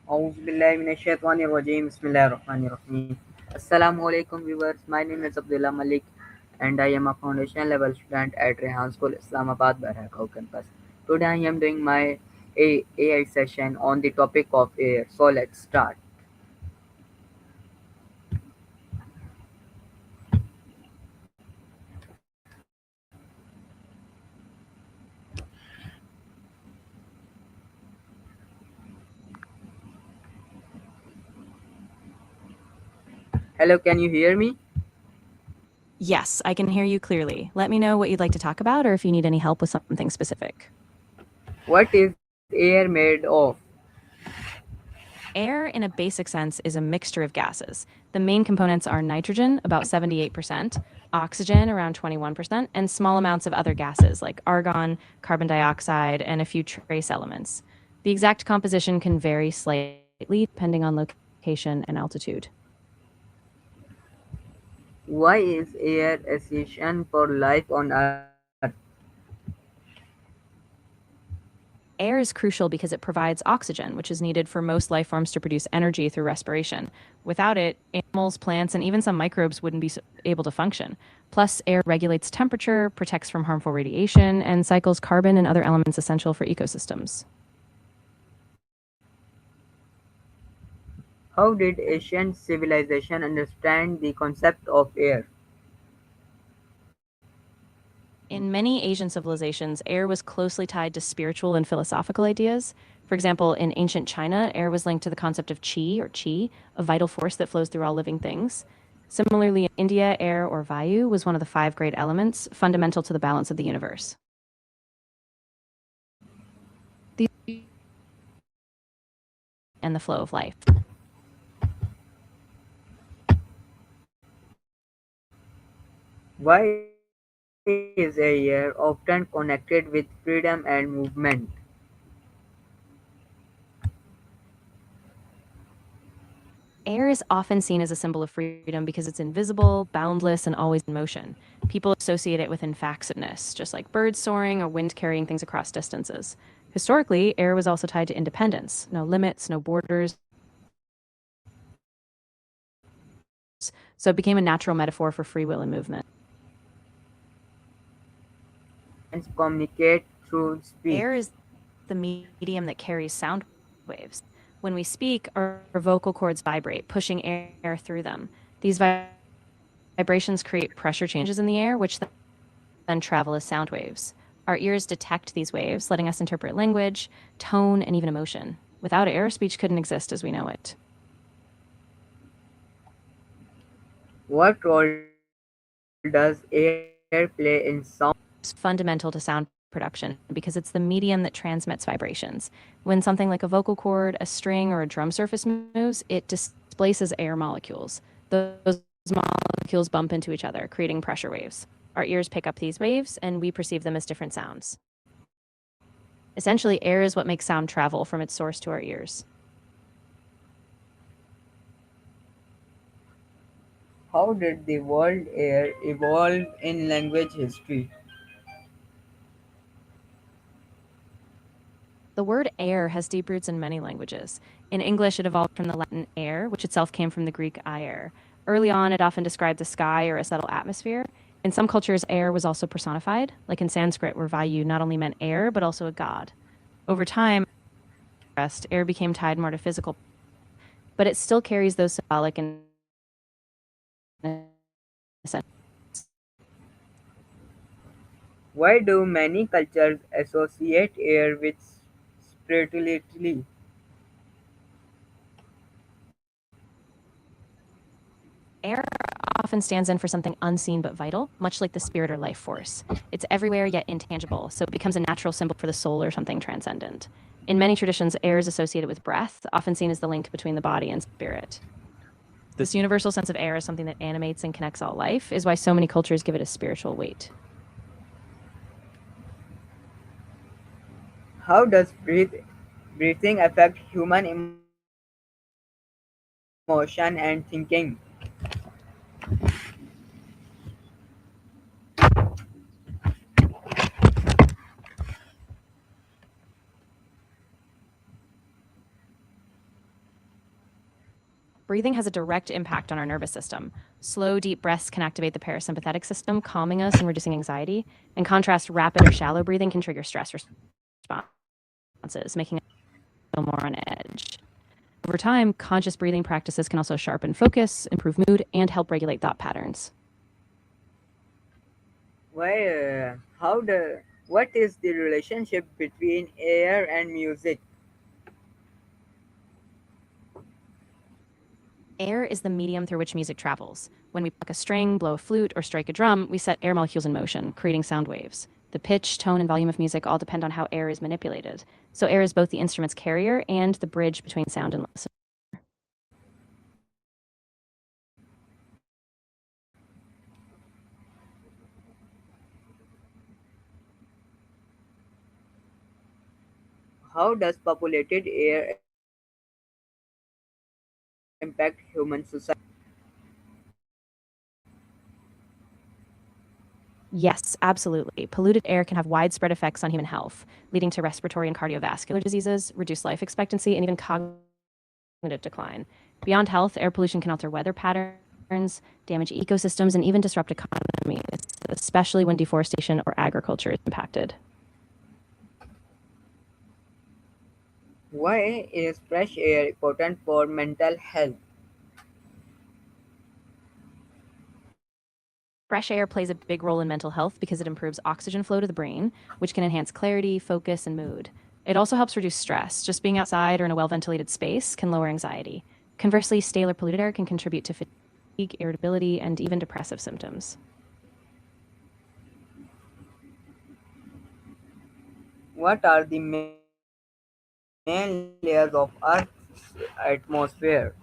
Auzubillahiminash-shaytanir-rajim. Bismillahir-rahmanir-rahim. Assalamu alaikum viewers. My name is Abdullah Malik and I am a foundation level student at Rehan School, Islamabad, Barhakau campus. Today I am doing my AI session on the topic of air. So let's start. Hello, can you hear me? Yes, I can hear you clearly. Let me know what you'd like to talk about or if you need any help with something specific. What is air made of? Air, in a basic sense, is a mixture of gases. The main components are nitrogen, about 78%, oxygen, around 21%, and small amounts of other gases like argon, carbon dioxide, and a few trace elements. The exact composition can vary slightly depending on location and altitude. Why is air essential for life on Earth? Air is crucial because it provides oxygen, which is needed for most life forms to produce energy through respiration. Without it, animals, plants, and even some microbes wouldn't be able to function. Plus, air regulates temperature, protects from harmful radiation, and cycles carbon and other elements essential for ecosystems. How did ancient civilization understand the concept of air? In many Asian civilizations, air was closely tied to spiritual and philosophical ideas. For example, in ancient China, air was linked to the concept of qi, a vital force that flows through all living things. Similarly, in India, air or vayu was one of the five great elements, fundamental to the balance of the universe. These and the flow of life. Why is air often connected with freedom and movement? Air is often seen as a symbol of freedom because it's invisible, boundless, and always in motion. People associate it with infactedness, just like birds soaring or wind carrying things across distances. Historically, air was also tied to independence, no limits, no borders. So it became a natural metaphor for free will and movement. And communicate through speech. Air is the medium that carries sound waves. When we speak, our vocal cords vibrate, pushing air through them. These vibrations create pressure changes in the air, which then travel as sound waves. Our ears detect these waves, letting us interpret language, tone, and even emotion. Without air, speech couldn't exist as we know it. What role does air play in sound? It's fundamental to sound production because it's the medium that transmits vibrations. When something like a vocal cord, a string, or a drum surface moves, it displaces air molecules. Those molecules bump into each other, creating pressure waves. Our ears pick up these waves, and we perceive them as different sounds. Essentially, air is what makes sound travel from its source to our ears. How did the word air evolve in language history? The word air has deep roots in many languages. In English, it evolved from the Latin air, which itself came from the Greek aer. Early on, it often described the sky or a subtle atmosphere. In some cultures, air was also personified, like in Sanskrit, where Vayu not only meant air, but also a god. Over time, air became tied more to physical, but it still carries those symbolic and Why do many cultures associate air with spirituality? air often stands in for something unseen but vital, much like the spirit or life force. It's everywhere yet intangible, so it becomes a natural symbol for the soul or something transcendent. In many traditions, air is associated with breath, often seen as the link between the body and spirit. This universal sense of air as something that animates and connects all life is why so many cultures give it a spiritual weight. How does breathing affect human emotion and thinking? Breathing has a direct impact on our nervous system. Slow, deep breaths can activate the parasympathetic system, calming us and reducing anxiety. In contrast, rapid or shallow breathing can trigger stress responses, making us feel more on edge. Over time, conscious breathing practices can also sharpen focus, improve mood, and help regulate thought patterns. Why? What is the relationship between air and music? Air is the medium through which music travels. When we pluck a string, blow a flute, or strike a drum, we set air molecules in motion, creating sound waves. The pitch, tone, and volume of music all depend on how air is manipulated. So, air is both the instrument's carrier and the bridge between sound and listener. How does populated air impact human society? Yes, absolutely. Polluted air can have widespread effects on human health, leading to respiratory and cardiovascular diseases, reduced life expectancy, and even cognitive decline. Beyond health, air pollution can alter weather patterns, damage ecosystems, and even disrupt economies, especially when deforestation or agriculture is impacted. Why is fresh air important for mental health? Fresh air plays a big role in mental health because it improves oxygen flow to the brain, which can enhance clarity, focus, and mood. It also helps reduce stress. Just being outside or in a well ventilated space can lower anxiety. Conversely, stale or polluted air can contribute to fatigue, irritability, and even depressive symptoms. What are the main layers of Earth's atmosphere?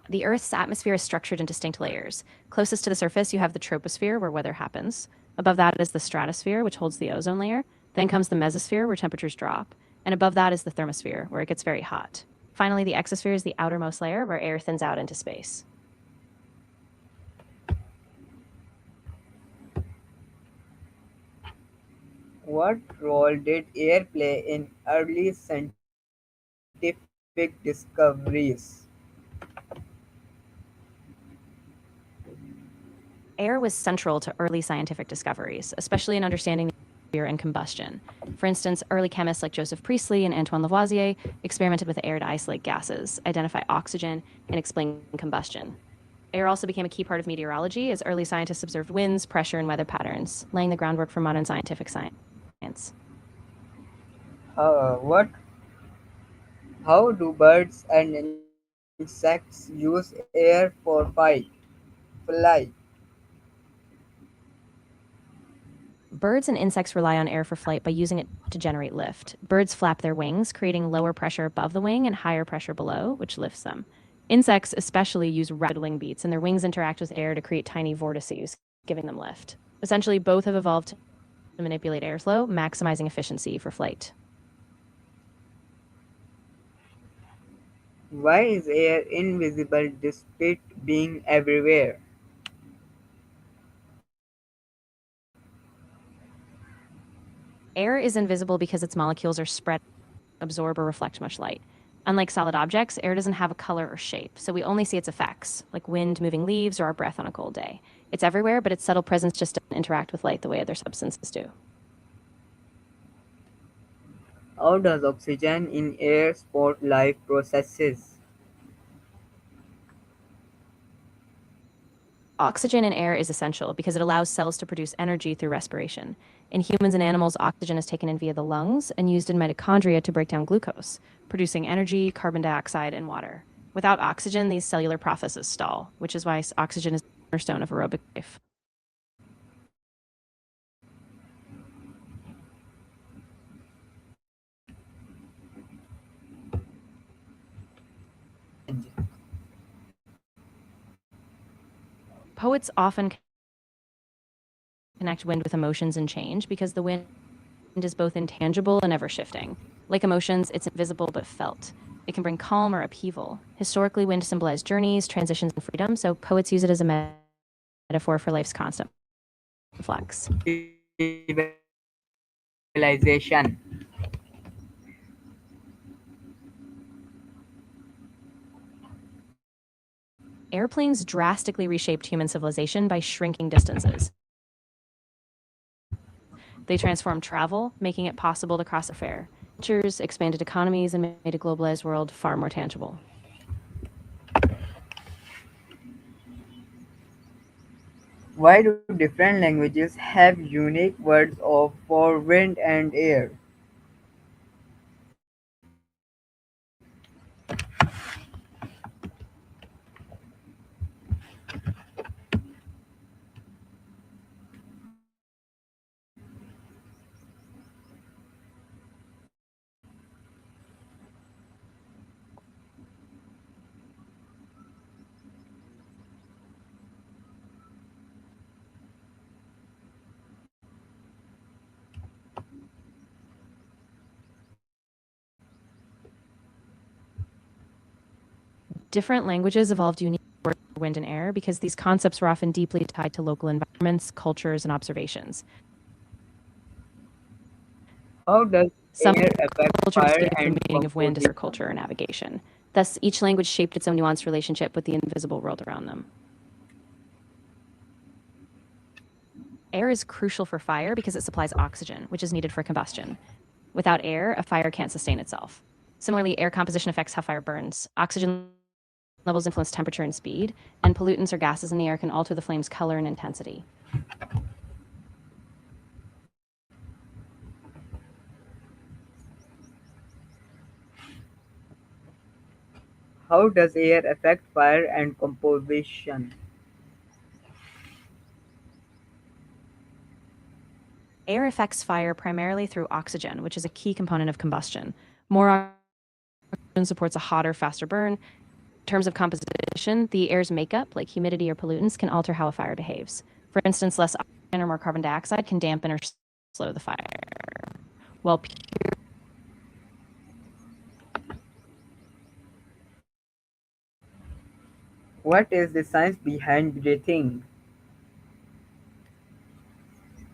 The Earth's atmosphere is structured in distinct layers. Closest to the surface, you have the troposphere, where weather happens. Above that is the stratosphere, which holds the ozone layer. Then comes the mesosphere, where temperatures drop. And above that is the thermosphere, where it gets very hot. Finally, the exosphere is the outermost layer, where air thins out into space. What role did air play in early scientific discoveries? Air was central to early scientific discoveries, especially in understanding the atmosphere and combustion. For instance, early chemists like Joseph Priestley and Antoine Lavoisier experimented with air to isolate gases, identify oxygen, and explain combustion. Air also became a key part of meteorology as early scientists observed winds, pressure, and weather patterns, laying the groundwork for modern scientific science. What? How do birds and insects use air for flight? Birds and insects rely on air for flight by using it to generate lift. Birds flap their wings, creating lower pressure above the wing and higher pressure below, which lifts them. Insects especially use rapid wing beats, and their wings interact with air to create tiny vortices, giving them lift. Essentially, both have evolved to manipulate airflow, maximizing efficiency for flight. Why is air invisible despite being everywhere? Air is invisible because its molecules are spread, absorb, or reflect much light. Unlike solid objects, air doesn't have a color or shape, so we only see its effects, like wind moving leaves or our breath on a cold day. It's everywhere, but its subtle presence just doesn't interact with light the way other substances do. How does oxygen in air support life processes? Oxygen in air is essential because it allows cells to produce energy through respiration. In humans and animals, oxygen is taken in via the lungs and used in mitochondria to break down glucose, producing energy, carbon dioxide, and water. Without oxygen, these cellular processes stall, which is why oxygen is the cornerstone of aerobic life. Poets often connect wind with emotions and change because the wind is both intangible and ever shifting. Like emotions, it's invisible but felt. It can bring calm or upheaval. Historically, wind symbolized journeys, transitions, and freedom, so poets use it as a metaphor for life's constant flux. Civilization. Airplanes drastically reshaped human civilization by shrinking distances. They transformed travel, making it possible to cross a fare. Features expanded economies and made a globalized world far more tangible. Why do different languages have unique words for wind and air? Different languages evolved unique words for wind and air because these concepts were often deeply tied to local environments, cultures, and observations. How does Some air affect cultures fire gave the and meaning of wind to their composition? culture or navigation. Thus, each language shaped its own nuanced relationship with the invisible world around them. Air is crucial for fire because it supplies oxygen, which is needed for combustion. Without air, a fire can't sustain itself. Similarly, air composition affects how fire burns. Oxygen levels influence temperature and speed, and pollutants or gases in the air can alter the flame's color and intensity. How does air affect fire and composition? Air affects fire primarily through oxygen, which is a key component of combustion. More oxygen supports a hotter, faster burn. In terms of composition, the air's makeup, like humidity or pollutants, can alter how a fire behaves. For instance, less oxygen or more carbon dioxide can dampen or slow the fire, while What is the science behind breathing?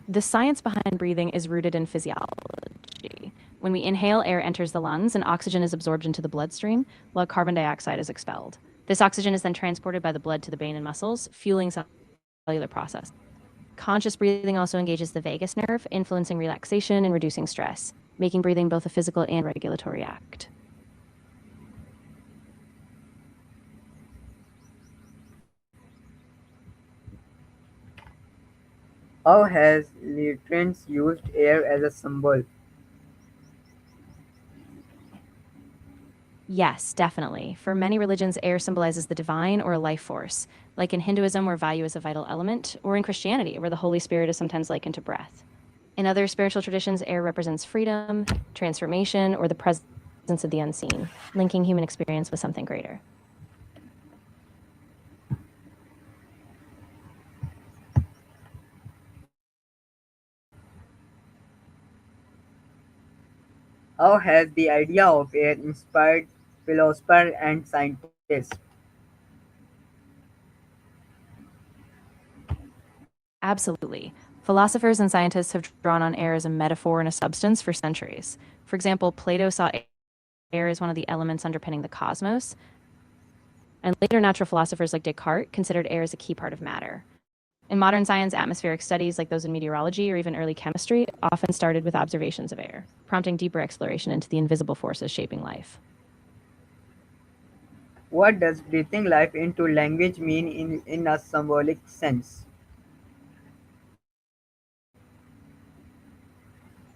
the science behind breathing is rooted in physiology. When we inhale, air enters the lungs and oxygen is absorbed into the bloodstream, while carbon dioxide is expelled. This oxygen is then transported by the blood to the brain and muscles, fueling cellular process. Conscious breathing also engages the vagus nerve, influencing relaxation and reducing stress, making breathing both a physical and regulatory act. How has Littrens used air as a symbol? Yes, definitely. For many religions, air symbolizes the divine or a life force, like in Hinduism, where value is a vital element, or in Christianity, where the Holy Spirit is sometimes likened to breath. In other spiritual traditions, air represents freedom, transformation, or the presence of the unseen, linking human experience with something greater. How has the idea of air inspired philosophers and scientists? Absolutely. Philosophers and scientists have drawn on air as a metaphor and a substance for centuries. For example, Plato saw air as one of the elements underpinning the cosmos, and later natural philosophers like Descartes considered air as a key part of matter. In modern science, atmospheric studies like those in meteorology or even early chemistry often started with observations of air, prompting deeper exploration into the invisible forces shaping life. What does breathing life into language mean in a symbolic sense?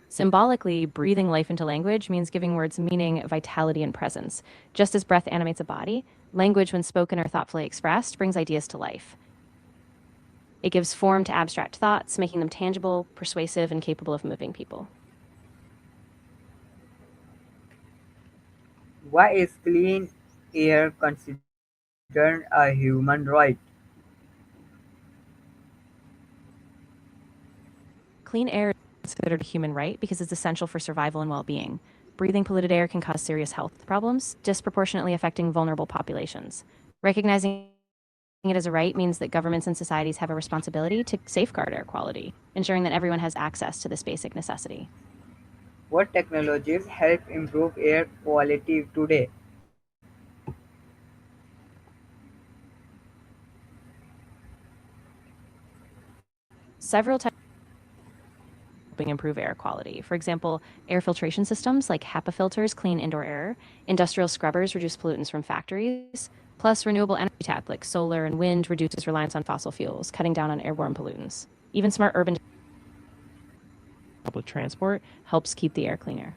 Symbolically, breathing life into language means giving words meaning, vitality, and presence. Just as breath animates a body, language, when spoken or thoughtfully expressed, brings ideas to life. It gives form to abstract thoughts, making them tangible, persuasive, and capable of moving people. Why is clean air considered a human right? Clean air is considered a human right because it's essential for survival and well being. Breathing polluted air can cause serious health problems, disproportionately affecting vulnerable populations. Recognizing it as a right means that governments and societies have a responsibility to safeguard air quality, ensuring that everyone has access to this basic necessity. What technologies help improve air quality today? Several types helping improve air quality. For example, air filtration systems like HEPA filters clean indoor air, industrial scrubbers reduce pollutants from factories, plus renewable energy tech like solar and wind reduces reliance on fossil fuels, cutting down on airborne pollutants. Even smart urban public transport helps keep the air cleaner.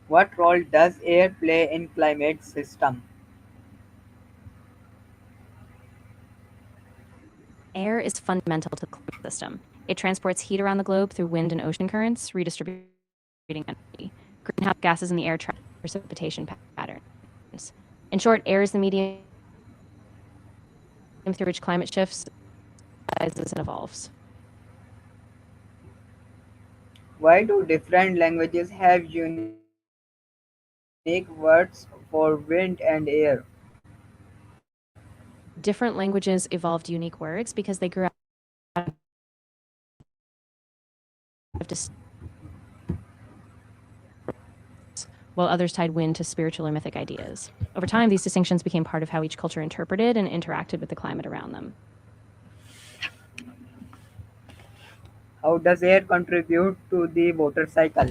What role does air play in climate system? Air is fundamental to the climate system. It transports heat around the globe through wind and ocean currents, redistributing energy. Greenhouse gases in the air trap precipitation patterns. In short, air is the medium through which climate shifts, rises, and evolves. Why do different languages have unique words for wind and air? Different languages evolved unique words because they grew out of while others tied wind to spiritual or mythic ideas. Over time, these distinctions became part of how each culture interpreted and interacted with the climate around them. How does air contribute to the water cycle?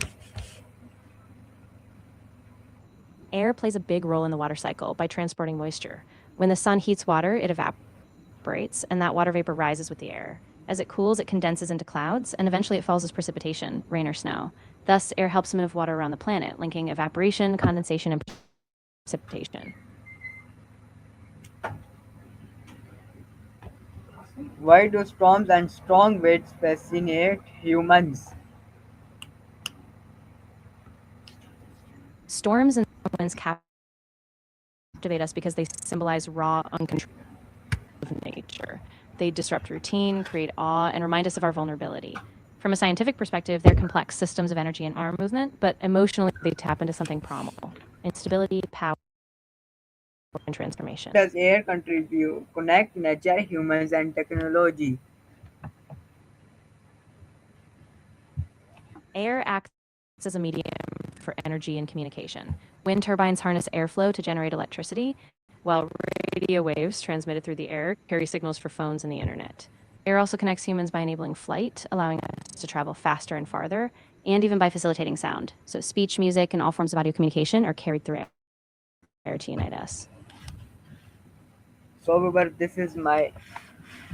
Air plays a big role in the water cycle by transporting moisture. When the sun heats water, it evaporates, and that water vapor rises with the air. As it cools, it condenses into clouds, and eventually it falls as precipitation, rain or snow. Thus, air helps move water around the planet, linking evaporation, condensation, and precipitation. Why do storms and strong winds fascinate humans? Storms and winds captivate us because they symbolize raw, uncontrolled nature. They disrupt routine, create awe, and remind us of our vulnerability. From a scientific perspective, they're complex systems of energy and arm movement, but emotionally, they tap into something primal instability, power, and transformation. Does air contribute connect nature, humans, and technology? Air acts as a medium for energy and communication. Wind turbines harness airflow to generate electricity, while radio waves transmitted through the air carry signals for phones and the internet. Air also connects humans by enabling flight, allowing us to travel faster and farther, and even by facilitating sound. So, speech, music, and all forms of audio communication are carried through air to unite us. So, Vibar, this is my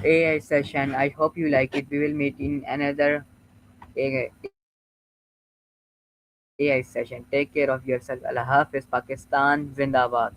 AI session. I hope you like it. We will meet in another AI session. Take care of yourself. Allah Hafiz, Pakistan, Zindabad.